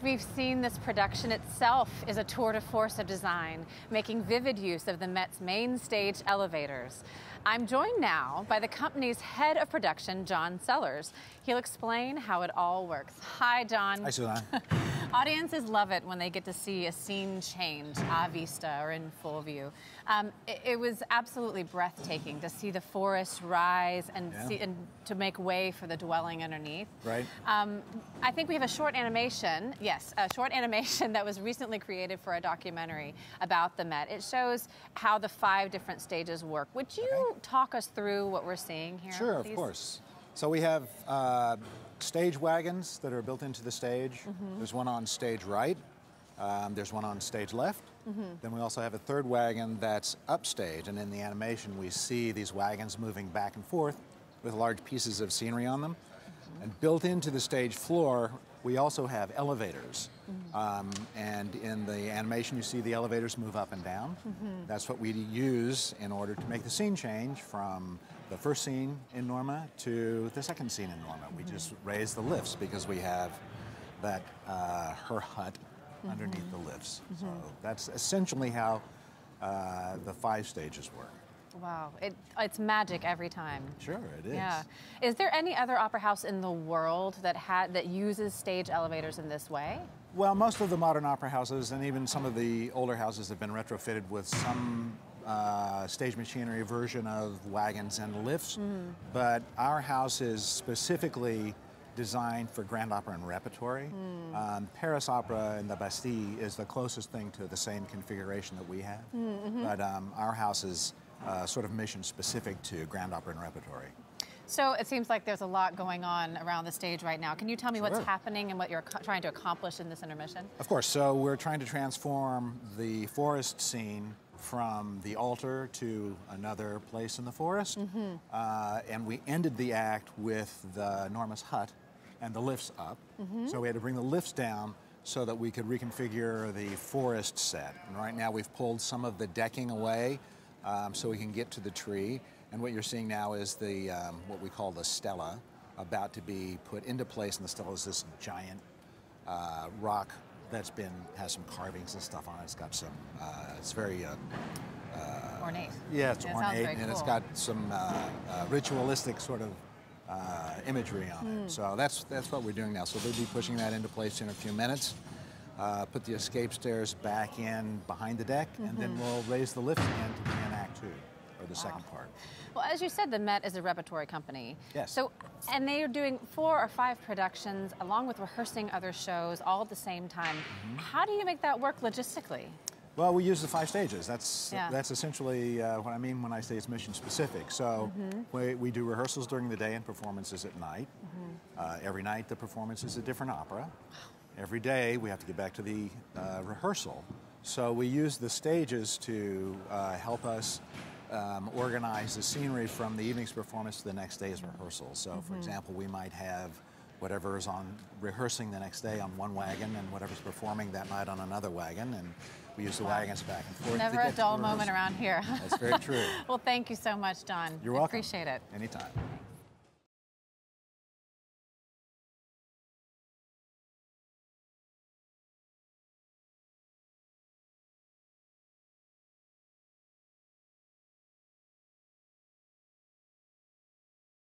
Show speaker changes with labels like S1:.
S1: we've seen this production itself is a tour de force of design, making vivid use of the Met's main stage elevators. I'm joined now by the company's head of production, John Sellers. He'll explain how it all works. Hi, John.
S2: Hi, Susan.
S1: Audiences love it when they get to see a scene change, a vista or in full view. It was absolutely breathtaking to see the forest rise and, and to make way for the dwelling underneath.
S2: Right.
S1: I think we have a short animation, a short animation that was recently created for a documentary about the Met. It shows how the 5 different stages work. Would you talk us through what we're seeing here?
S2: Sure,
S1: please?
S2: Of course. So we have stage wagons that are built into the stage. There's one on stage right. There's one on stage left. Then we also have a third wagon that's upstage, and in the animation we see these wagons moving back and forth with large pieces of scenery on them. And built into the stage floor, we also have elevators. And in the animation you see the elevators move up and down. That's what we use in order to make the scene change from the first scene in Norma to the second scene in Norma. We just raise the lifts because we have that her hut underneath the lifts. So that's essentially how the 5 stages work.
S1: Wow, it's magic every time.
S2: Sure, it is.
S1: Yeah. Is there any other opera house in the world that uses stage elevators in this way?
S2: Well, most of the modern opera houses and even some of the older houses have been retrofitted with some stage machinery version of wagons and lifts. But our house is specifically designed for grand opera and repertory. Paris Opera in the Bastille is the closest thing to the same configuration that we have. But our house is sort of mission specific to grand opera and repertory.
S1: So it seems like there's a lot going on around the stage right now. Can you tell me what's happening and what you're trying to accomplish in this intermission?
S2: Of course. So we're trying to transform the forest scene from the altar to another place in the forest. And we ended the act with the Norma's hut and the lifts up. So we had to bring the lifts down so that we could reconfigure the forest set. And right now we've pulled some of the decking away so we can get to the tree. And what you're seeing now is the what we call the stela about to be put into place. And the stela is this giant rock that's has some carvings and stuff on it. It's got some, it's very
S1: ornate.
S2: Yeah, it's
S1: it
S2: ornate,
S1: and
S2: cool. It's got some ritualistic sort of imagery on it. So that's what we're doing now. So they'll be pushing that into place in a few minutes. Put the escape stairs back in behind the deck, and then we'll raise the lift again to begin Act 2, or the second part.
S1: Well, as you said, the Met is a repertory company.
S2: Yes.
S1: So, and they are doing 4 or 5 productions, along with rehearsing other shows, all at the same time. How do you make that work logistically?
S2: Well, we use the 5 stages. That's essentially what I mean when I say it's mission specific. So we do rehearsals during the day and performances at night. Every night the performance is a different opera. Every day we have to get back to the rehearsal. So we use the stages to help us organize the scenery from the evening's performance to the next day's rehearsal. So for example, we might have whatever is on rehearsing the next day on one wagon and whatever's performing that night on another wagon, and we use the wagons back and forth.
S1: Never a dull moment around here.
S2: That's very true.
S1: Well, thank you so much, John.
S2: You're welcome.
S1: I appreciate it.
S2: Anytime.